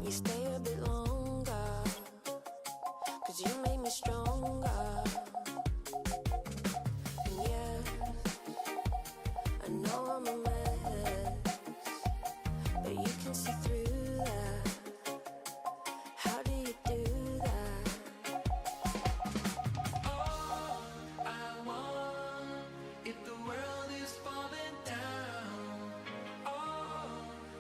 you stay a bit longer, 'cause you made me stronger. And yeah, I know I'm a mess, but you can see through that. How do you do that? All I want, if the world is falling down. All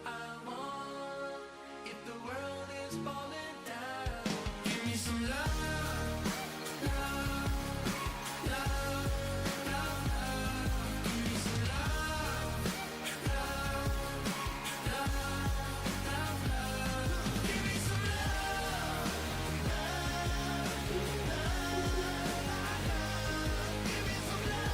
I want, if the world is falling down. Give me some love, love, love, love, love. Give me some love, love, love, love, love. Give me some love, love, love, love. Give me some love,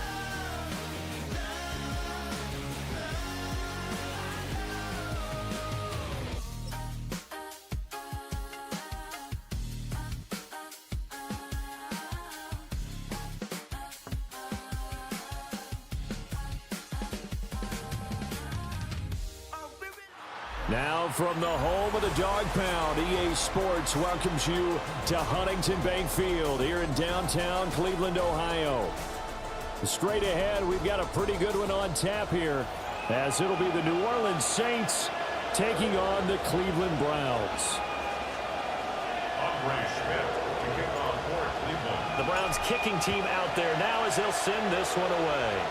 Now from the home of the Dog Pound, EA Sports welcomes you to Huntington Bank Field here in downtown Cleveland, Ohio. Straight ahead, we've got a pretty good one on tap here, as it'll be the New Orleans Saints taking on the Cleveland Browns. The Browns kicking team out there now as they'll send this one away.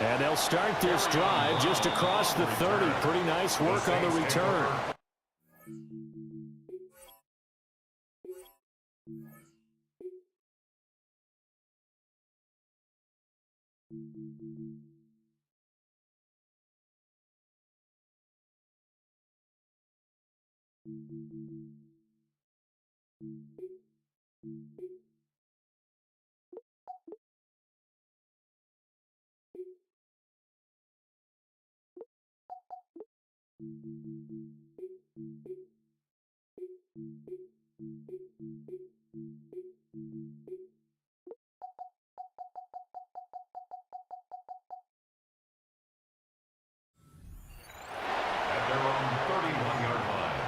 And they'll start this drive just across the 30. Pretty nice work on the return. At their own 31-yard line.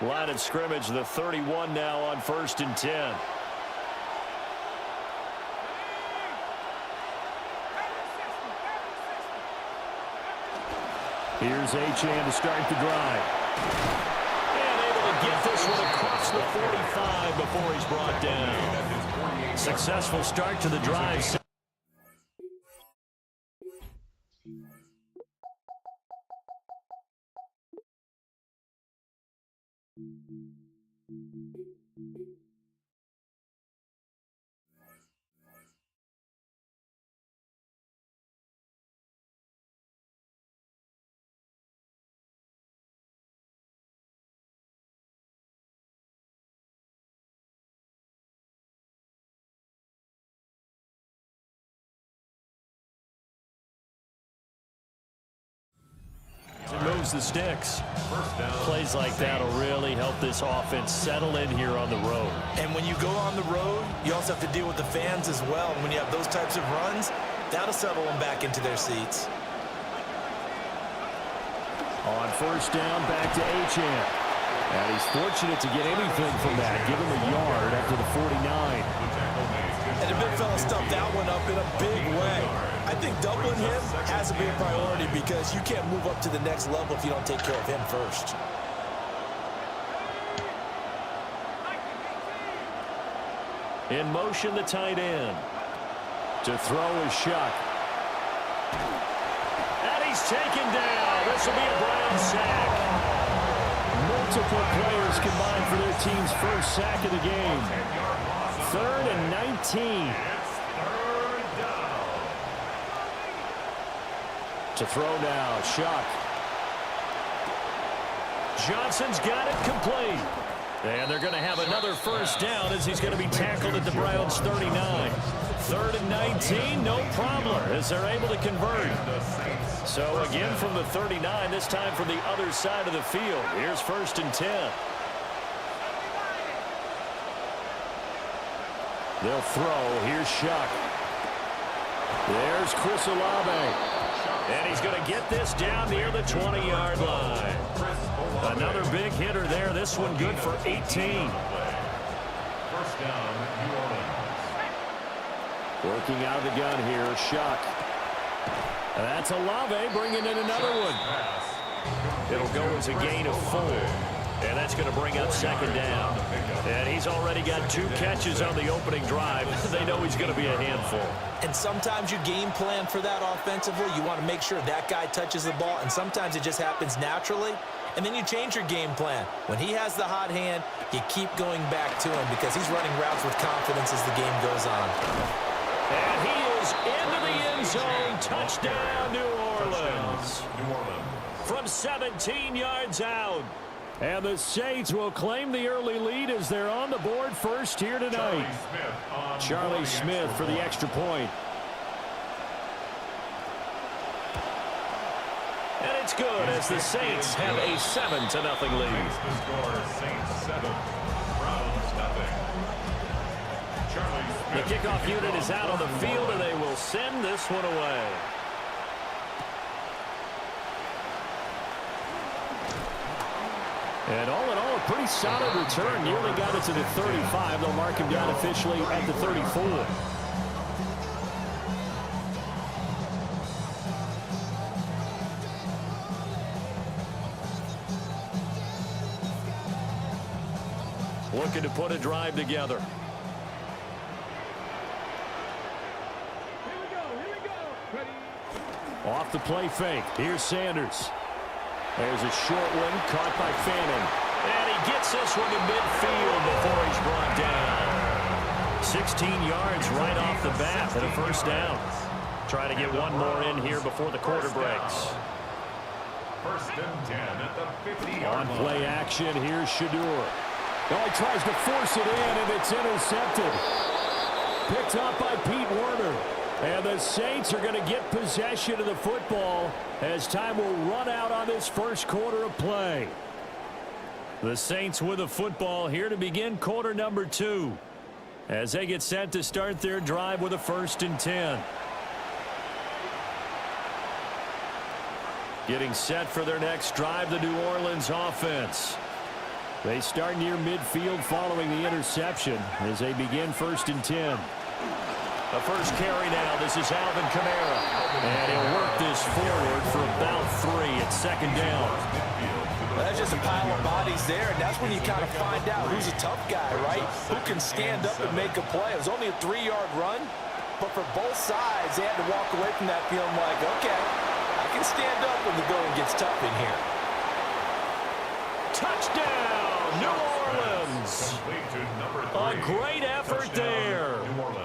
Line of scrimmage, the 31 now on 1st and 10. Here's Achane to start the drive. And able to get this one across the 45 before he's brought down. Successful start to the drive. It moves the sticks. Plays like that will really help this offense settle in here on the road. And when you go on the road, you also have to deal with the fans as well. And when you have those types of runs, that'll settle them back into their seats. On 1st down, back to Achane. And he's fortunate to get anything from that. Give him a yard after the 49. And the big fella stuffed that one up in a big way. I think doubling him has to be a priority because you can't move up to the next level if you don't take care of him first. In motion, the tight end. To throw is Shuck. And he's taken down. This will be a Brown sack. Multiple players combined for their team's first sack of the game. 3rd and 19. To throw now, Shuck. Johnson's got it complete. And they're going to have another first down as he's going to be tackled at the Browns' 39. 3rd and 19, no problem, as they're able to convert. So again from the 39, this time from the other side of the field. Here's 1st and 10. They'll throw. Here's Shuck. There's Chris Olave. And he's going to get this down near the 20-yard line. Another big hitter there. This one good for 18. First down, New Orleans. Working out of the gun here, Shuck. And that's Olave bringing in another one. It'll go as a gain of 4. And that's going to bring up second down. And he's already got 2 catches on the opening drive. They know he's going to be a handful. And sometimes you game plan for that offensively. You want to make sure that guy touches the ball, and sometimes it just happens naturally. And then you change your game plan. When he has the hot hand, you keep going back to him because he's running routes with confidence as the game goes on. And he is into the end zone. Touchdown, New Orleans. From 17 yards out. And the Saints will claim the early lead as they're on the board first here tonight. Charlie Smith for the extra point. And it's good as the Saints have a 7-0 lead. The score, Saints 7, Browns nothing. The kickoff unit is out on the field, and they will send this one away. And all in all, a pretty solid return. Nearly got it to the 35. They'll mark him down officially at the 34. Looking to put a drive together. Off the play fake. Here's Sanders. There's a short one caught by Fanning. And he gets this one to midfield before he's brought down. 16 yards right off the bat and a first down. Try to get one more in here before the quarter breaks. First and 10 at the 50-yard line. On play action, here's Shador. Oh, he tries to force it in, and it's intercepted. Picked up by Pete Werner. And the Saints are going to get possession of the football as time will run out on this first quarter of play. The Saints with the football here to begin quarter number 2 as they get set to start their drive with a 1st and 10. Getting set for their next drive, the New Orleans offense. They start near midfield following the interception as they begin 1st and 10. The first carry now. This is Alvin Kamara. And he'll work this forward for about 3 at second down. That's just a pile of bodies there, and that's when you kind of find out who's a tough guy, right? Who can stand up and make a play. It was only a 3-yard run, but for both sides, they had to walk away from that feeling like, okay, I can stand up when the going gets tough in here. Touchdown, New Orleans. A great effort there.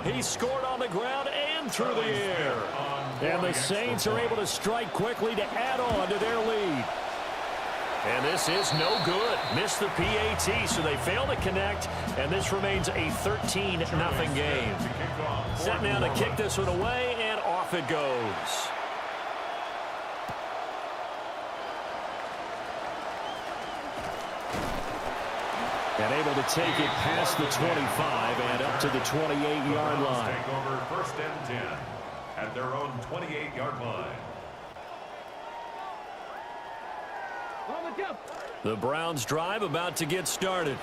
He scored on the ground and through the air. And the Saints are able to strike quickly to add on to their lead. And this is no good. Missed the PAT, so they fail to connect, and this remains a 13-0 game. Set now to kick this one away, and off it goes. And able to take it past the 25 and up to the 28-yard line. Take over 1st and 10 at their own 28-yard line. The Browns drive about to get started.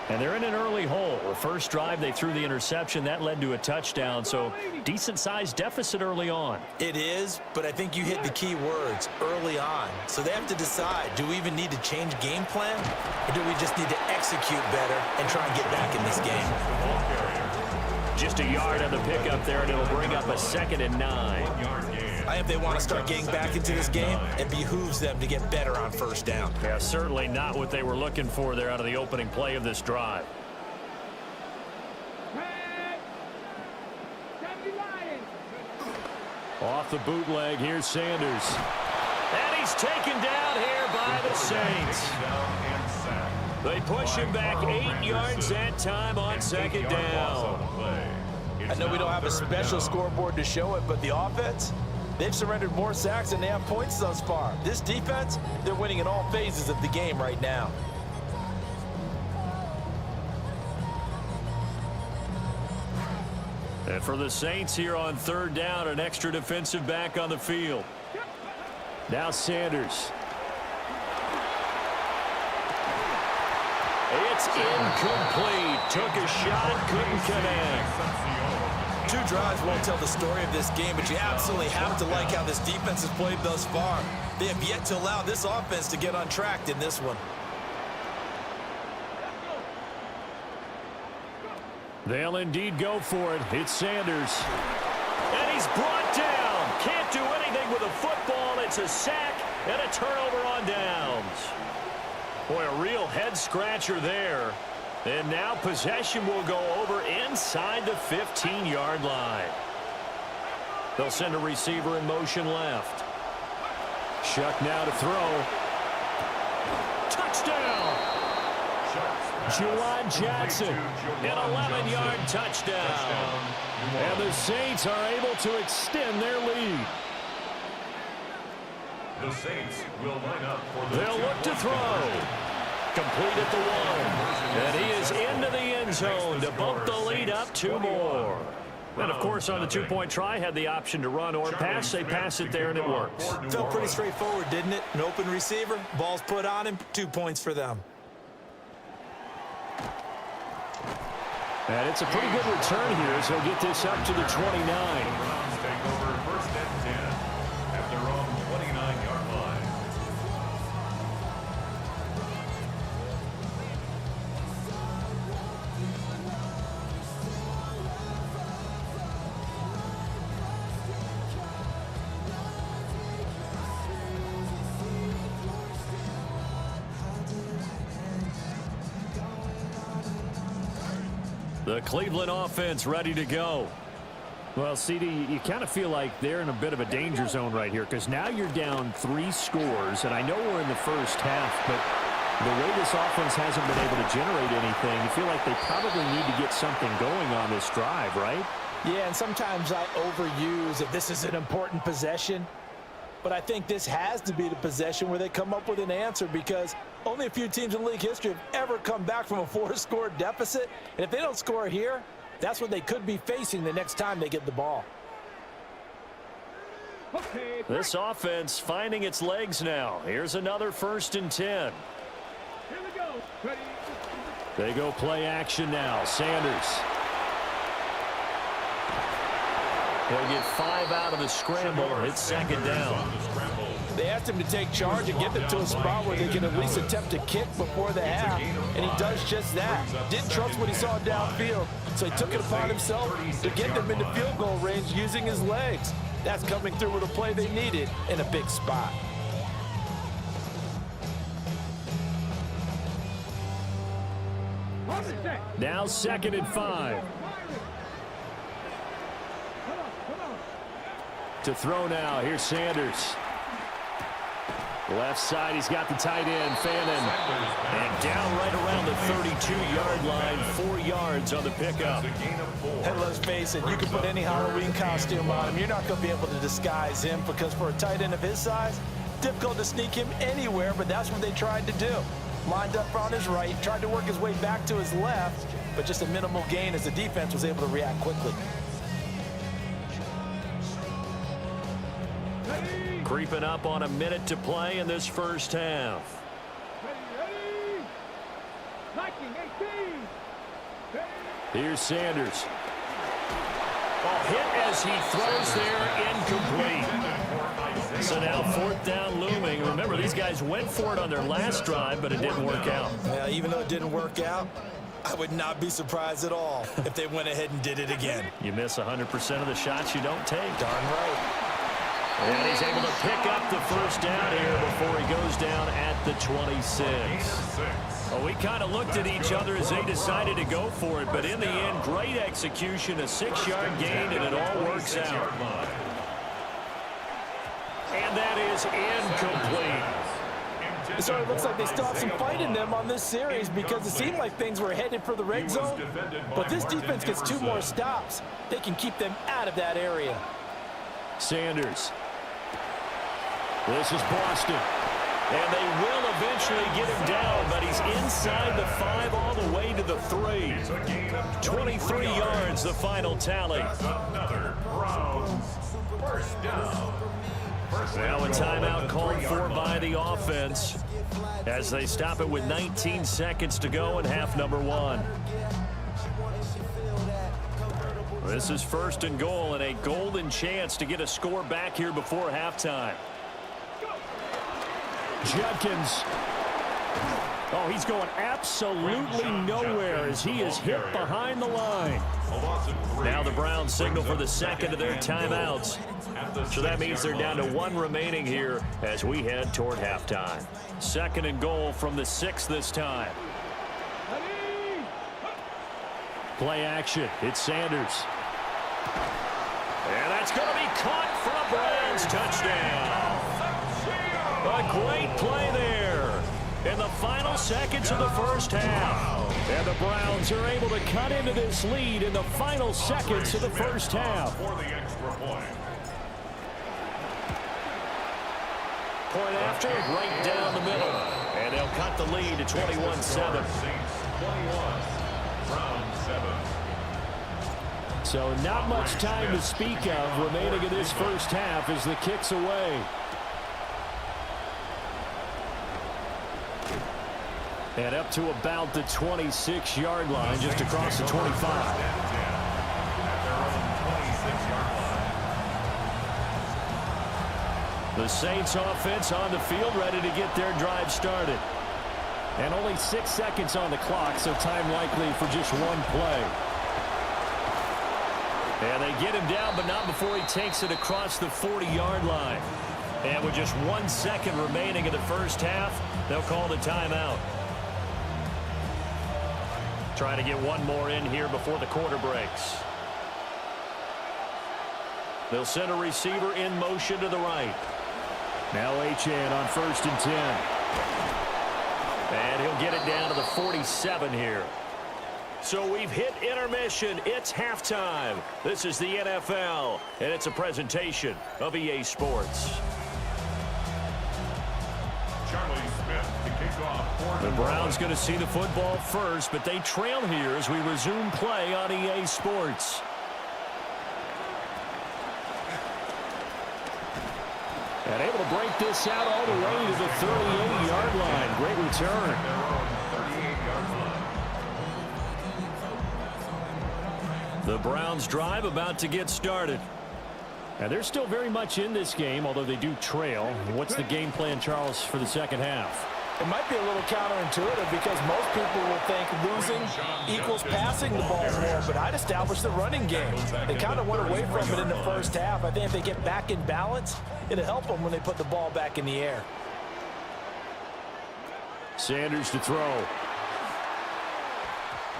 And they're in an early hole. The first drive, they threw the interception. That led to a touchdown, so decent-sized deficit early on. It is, but I think you hit the key words, early on. So they have to decide, do we even need to change game plan, or do we just need to execute better and try and get back in this game? Just a yard on the pickup there, and it'll bring up a 2nd and 9. If they want to start getting back into this game, it behooves them to get better on first down. Yeah, certainly not what they were looking for there out of the opening play of this drive. Off the bootleg, here's Sanders. And he's taken down here by the Saints. They push him back 8 yards that time on 2nd down. I know we don't have a special scoreboard to show it, but the offense, they've surrendered more sacks than they have points thus far. This defense, they're winning in all phases of the game right now. And for the Saints here on third down, an extra defensive back on the field. Now Sanders. It's incomplete. Took a shot, couldn't connect. 2 drives won't tell the story of this game, but you absolutely have to like how this defense has played thus far. They have yet to allow this offense to get on track in this one. They'll indeed go for it. It's Sanders. And he's brought down. Can't do anything with a football. It's a sack and a turnover on downs. Boy, a real head-scratcher there. And now possession will go over inside the 15-yard line. They'll send a receiver in motion left. Shuck now to throw. Touchdown! Juwan Jackson, an 11-yard touchdown. And the Saints are able to extend their lead. The Saints will line up for the They'll look to throw. Complete at the 1. And he is into the end zone to bump the lead up 2 more. And, of course, on the 2-point try, had the option to run or pass. They pass it there, and it works. Felt pretty straightforward, didn't it? An open receiver, ball's put on him, 2 points for them. And it's a pretty good return here as he'll get this up to the 29. Take over 1st and 10 at their own 29-yard line. The Cleveland offense ready to go. Well, CD, you kind of feel like they're in a bit of a danger zone right here because now you're down 3 scores, and I know we're in the first half, but the way this offense hasn't been able to generate anything, you feel like they probably need to get something going on this drive, right? Yeah, and sometimes I overuse that this is an important possession. But I think this has to be the possession where they come up with an answer because only a few teams in league history have ever come back from a 4-score deficit. And if they don't score here, that's what they could be facing the next time they get the ball. This offense finding its legs now. Here's another 1st and 10. Here we go. Ready. They go play action now. Sanders. He'll get 5 out of the scramble. It's 2nd down. They asked him to take charge and get them to a spot where they can at least attempt to kick before the half, and he does just that. Didn't trust what he saw downfield, so he took it upon himself to get them into field goal range using his legs. That's coming through with a play they needed in a big spot. Now 2nd and 5. To throw now. Here's Sanders. Left side, he's got the tight end, Fannin. And down right around the 32-yard line, 4 yards on the pickup. And let's face it, you can put any Halloween costume on him. You're not going to be able to disguise him because for a tight end of his size, difficult to sneak him anywhere, but that's what they tried to do. Lined up on his right, tried to work his way back to his left, but just a minimal gain as the defense was able to react quickly. Creeping up on a minute to play in this first half. Ready. Liking 18. Here's Sanders. Oh, hit as he throws there, incomplete. So now 4th down looming. Remember, these guys went for it on their last drive, but it didn't work out. Yeah, even though it didn't work out, I would not be surprised at all if they went ahead and did it again. You miss 100% of the shots you don't take. Darn right. And he's able to pick up the 1st down here before he goes down at the 26. Well, we kind of looked at each other as they decided to go for it, but in the end, great execution, a 6-yard gain, and it all works out. And that is incomplete. So it looks like they still have some fight in them on this series because it seemed like things were headed for the red zone. But this defense gets 2 more stops. They can keep them out of that area. Sanders. This is Boston. And they will eventually get him down, but he's inside the 5 all the way to the 3. 23 yards, the final tally. Another Browns first down. Now a timeout called for by the offense as they stop it with 19 seconds to go in half number 1. This is first and goal and a golden chance to get a score back here before halftime. Judkins. Oh, he's going absolutely nowhere as he is hit behind the line. Now the Browns signal for the second of their timeouts. So that means they're down to 1 remaining here as we head toward halftime. Second and goal from the 6 this time. Play action. It's Sanders. And that's going to be caught for a Browns touchdown. A great play there in the final seconds of the first half. And the Browns are able to cut into this lead in the final seconds of the first half. Point after, right down the middle. And they'll cut the lead to 21-7. 21-7. So not much time to speak of remaining in this first half as the kick's away. And up to about the 26-yard line, just across the 25. The Saints offense on the field, ready to get their drive started. And only 6 seconds on the clock, so time likely for just one play. And they get him down, but not before he takes it across the 40-yard line. And with just 1 second remaining in the first half, they'll call the timeout. Trying to get one more in here before the quarter breaks. They'll send a receiver in motion to the right. Now Achane on 1st and 10. And he'll get it down to the 47 here. So we've hit intermission. It's halftime. This is the NFL, and it's a presentation of EA Sports. The Browns going to see the football first, but they trail here as we resume play on EA Sports. And able to break this out all the way to the 38-yard line. Great return. The Browns drive about to get started. And they're still very much in this game, although they do trail. What's the game plan, Charles, for the second half? It might be a little counterintuitive because most people will think losing equals passing the ball more, but I'd establish the running game. They kind of went away from it in the first half. I think if they get back in balance, it'll help them when they put the ball back in the air. Sanders to throw.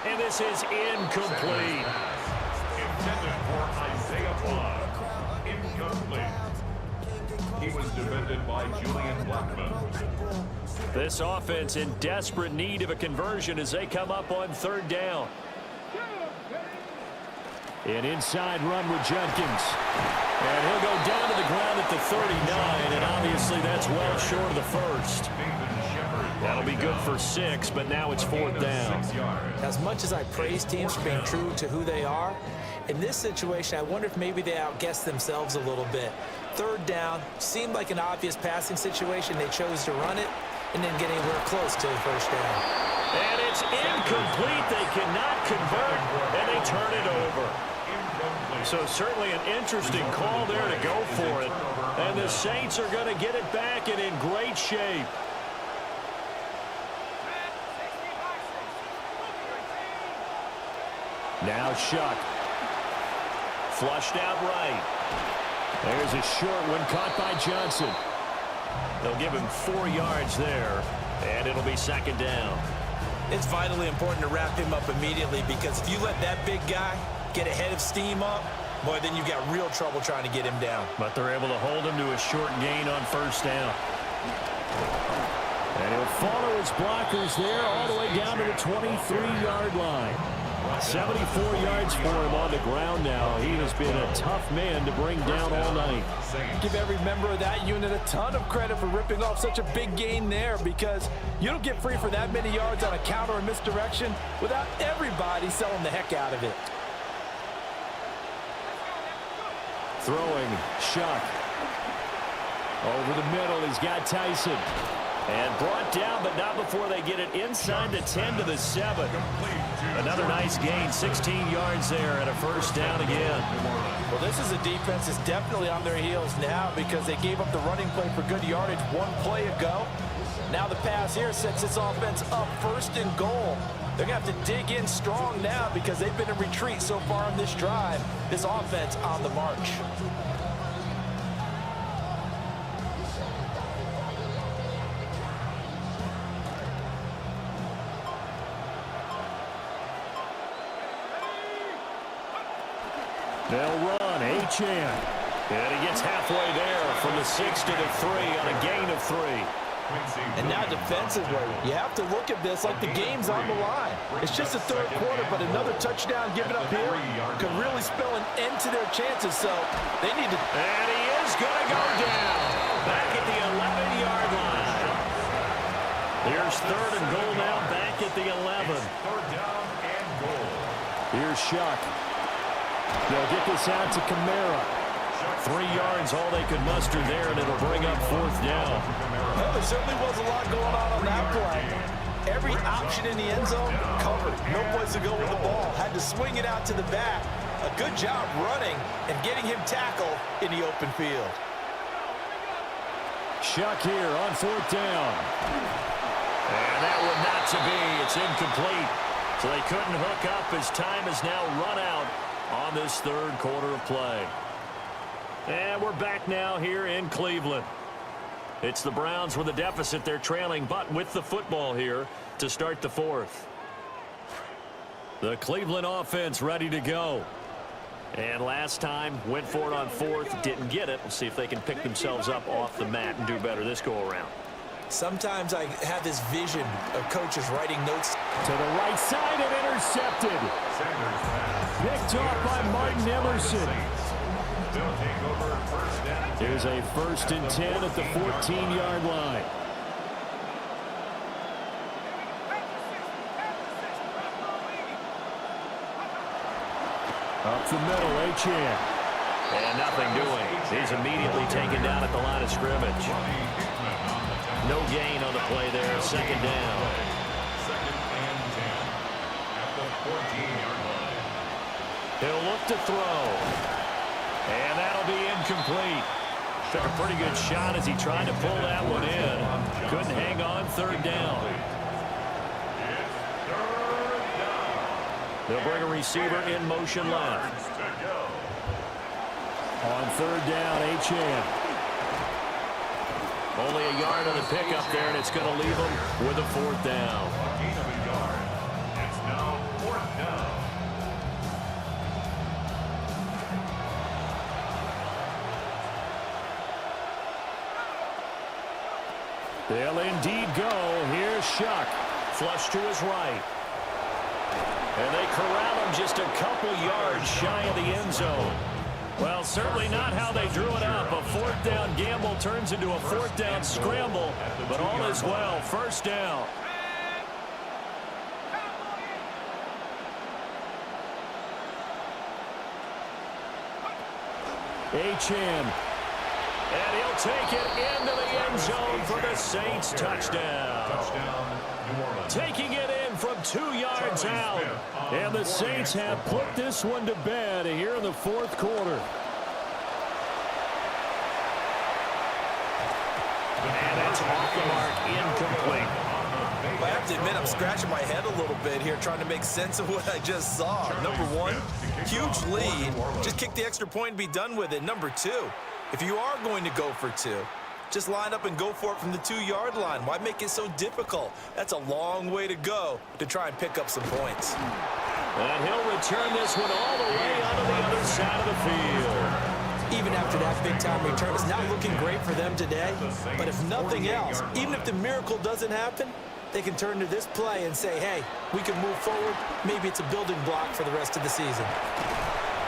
And this is incomplete. Intended for Isaiah Bond. Incomplete. He was defended by Julian Blackman. This offense in desperate need of a conversion as they come up on 3rd down. An inside run with Judkins. And he'll go down to the ground at the 39, and obviously that's well short of the first. That'll be good for 6, but now it's 4th down. As much as I praise teams for being true to who they are, in this situation, I wonder if maybe they outguessed themselves a little bit. 3rd down seemed like an obvious passing situation. They chose to run it and didn't get anywhere close to the 1st down. And it's incomplete. They cannot convert, and they turn it over. So certainly an interesting call there to go for it. And the Saints are going to get it back and in great shape. Now Shuck. Flushed out right. There's a short one caught by Johnson. They'll give him 4 yards there, and it'll be 2nd down. It's vitally important to wrap him up immediately because if you let that big guy get ahead of steam up, boy, then you've got real trouble trying to get him down. But they're able to hold him to a short gain on 1st down. And he'll follow his blockers there all the way down to the 23-yard line. 74 yards for him on the ground now. He has been a tough man to bring down all night. Give every member of that unit a ton of credit for ripping off such a big gain there, because you don't get free for that many yards on a counter or misdirection without everybody selling the heck out of it. Throwing, Shuck. Over the middle, he's got Tyson. And brought down, but not before they get it inside the 10 to the 7. Another nice gain, 16 yards there, and a first down again. Well, this is a defense that's definitely on their heels now, because they gave up the running play for good yardage one play ago. Now the pass here sets this offense up 1st and goal. They're going to have to dig in strong now, because they've been in retreat so far on this drive. This offense on the march. They'll run, Achane. And he gets halfway there from the 6 to the 3 on a gain of 3. And now defensively, you have to look at this like the game's on the line. It's just the 3rd quarter, but another touchdown given up here could really spell an end to their chances, so they need to... And he is going to go down back at the 11-yard line. Here's 3rd and goal now back at the 11. 3rd down and goal. Here's Shuck. They'll get this out to Kamara. 3 yards, all they could muster there, and it'll bring up 4th down. Well, there certainly was a lot going on that play. Every option in the end zone covered. No place to go with the ball. Had to swing it out to the back. A good job running and getting him tackled in the open field. Shuck here on 4th down. And that one not to be. It's incomplete. So they couldn't hook up as time has now run out on this 3rd quarter of play. And we're back now here in Cleveland. It's the Browns with a deficit. They're trailing, but with the football here to start the 4th. The Cleveland offense ready to go. And last time, went for it on 4th, didn't get it. We'll see if they can pick themselves up off the mat and do better this go-around. Sometimes I have this vision of coaches writing notes. To the right side and intercepted. Picked off by Martin Emerson. Here's a 1st and 10 at the 14-yard line. Up the middle, Achane. And nothing doing. He's immediately taken down at the line of scrimmage. No gain on the play there. 2nd down. 2nd and 10 at the 14-yard line. He'll look to throw. And that'll be incomplete. Took a pretty good shot as he tried to pull that one in. Couldn't hang on. 3rd down. They'll bring a receiver in motion left. On 3rd down, Achane. Only a yard on the pickup there, and it's going to leave them with a 4th down. Gain of a yard. It's now 4th down. They'll indeed go. Here's Shuck. Flush to his right. And they corral him just a couple yards shy of the end zone. Well, certainly not how they drew it up. A 4th down gamble turns into a 4th down scramble, but all is well. 1st down. Achane. And he'll take it into the end zone for the Saints touchdown. Touchdown, New Orleans. Taking it in from 2 yards out. And the Saints have put this one to bed here in the 4th quarter. And that's off the mark, incomplete. I have to admit, I'm scratching my head a little bit here trying to make sense of what I just saw. Number 1, huge lead. Just kick the extra point and be done with it. Number 2, if you are going to go for 2, just line up and go for it from the 2-yard line. Why make it so difficult? That's a long way to go to try and pick up some points. And he'll return this one all the way onto the other side of the field. Even after that big-time return, it's not looking great for them today. But if nothing else, even if the miracle doesn't happen, they can turn to this play and say, hey, we can move forward. Maybe it's a building block for the rest of the season.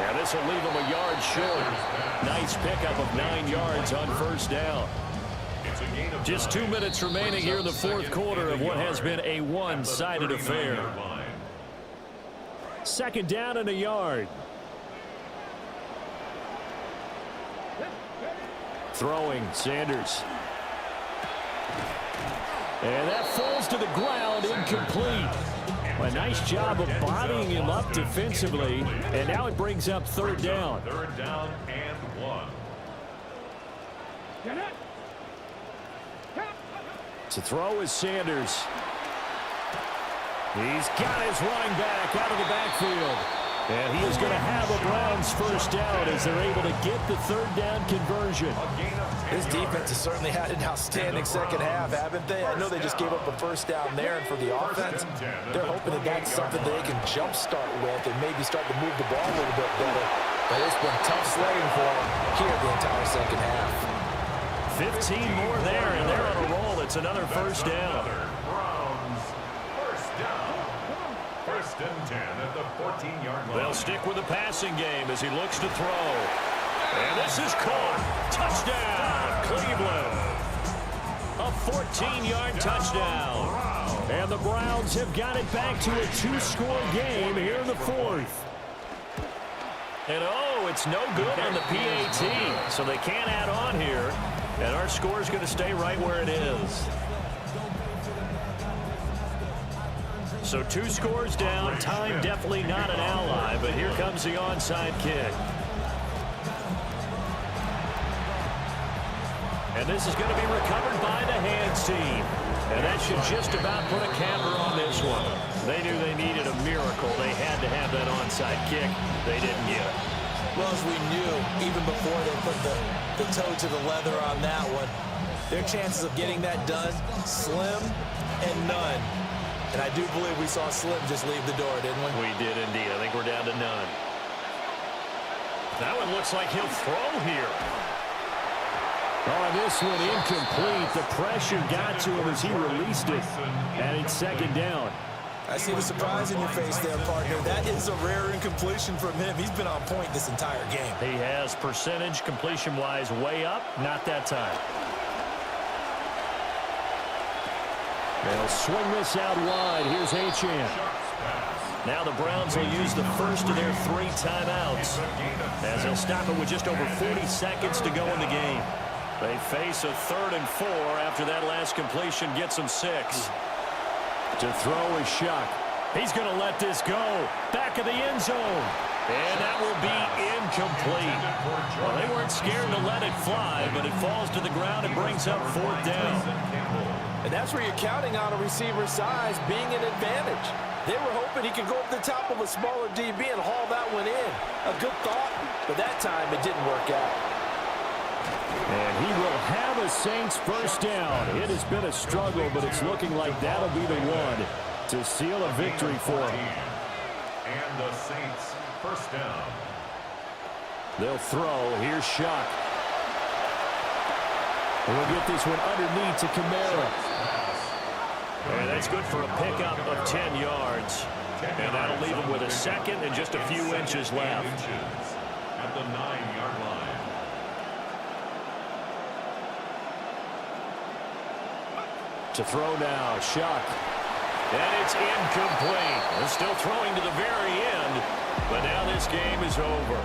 And this will leave them a yard short. Nice pickup of 9 yards on first down. Just 2 minutes remaining here in the fourth quarter of what has been a one-sided affair. Second down and a yard. Throwing, Sanders. And that falls to the ground, incomplete. A nice job of bodying him up defensively, and now it brings up third down. Third down and 1. To throw is Sanders. He's got his running back out of the backfield. And he is going to have a Browns first down as they're able to get the third down conversion. This defense has certainly had an outstanding second half, haven't they? I know they just gave up a first down there, and for the offense, they're hoping that that's something they can jumpstart with and maybe start to move the ball a little bit better. But it's been tough sledding for them here the entire second half. 15 more there, and they're on a roll. It's another first down. Browns first down. First and 10 at the 14-yard line. They'll stick with the passing game as he looks to throw. And this is caught. Touchdown, Cleveland. A 14-yard touchdown. And the Browns have got it back to a 2-score game here in the fourth. And oh, it's no good on the PAT, so they can't add on here. And our score is going to stay right where it is. So 2 scores down. Time definitely not an ally, but here comes the onside kick. And this is going to be recovered by the hands team. And that should just about put a capper on this one. They knew they needed a miracle. They had to have that onside kick. They didn't get it. Well, as we knew, even before they put the toe to the leather on that one, their chances of getting that done, slim and none. And I do believe we saw Slim just leave the door, didn't we? We did indeed. I think we're down to none. That one looks like he'll throw here. Oh, this one incomplete. The pressure got to him as he released it. And it's second down. I see the surprise in your face there, partner. That is a rare incompletion from him. He's been on point this entire game. He has percentage completion-wise way up. Not that time. They'll swing this out wide. Here's Achane. Now the Browns will use the first of their 3 timeouts as they'll stop it with just over 40 seconds to go in the game. They face a 3rd and 4 after that last completion gets them 6. To throw is Shuck. He's going to let this go. Back of the end zone. And that will be incomplete. Well, they weren't scared to let it fly, but it falls to the ground and brings up 4th down. And that's where you're counting on a receiver's size being an advantage. They were hoping he could go up the top of a smaller DB and haul that one in. A good thought, but that time it didn't work out. And he will have a Saints first down. It has been a struggle, but it's looking like that'll be the one to seal a victory for him. And the Saints first down. They'll throw. Here's Shuck. We'll get this one underneath to Kamara. And that's good for a pickup of 10 yards. And that'll leave him with a second and just a few inches left. At the 9-yard line. To throw now, Shuck. And it's incomplete. They're still throwing to the very end, but now this game is over.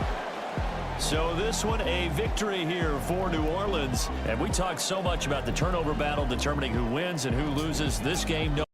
So this one a victory here for New Orleans. And we talked so much about the turnover battle determining who wins and who loses. This game, no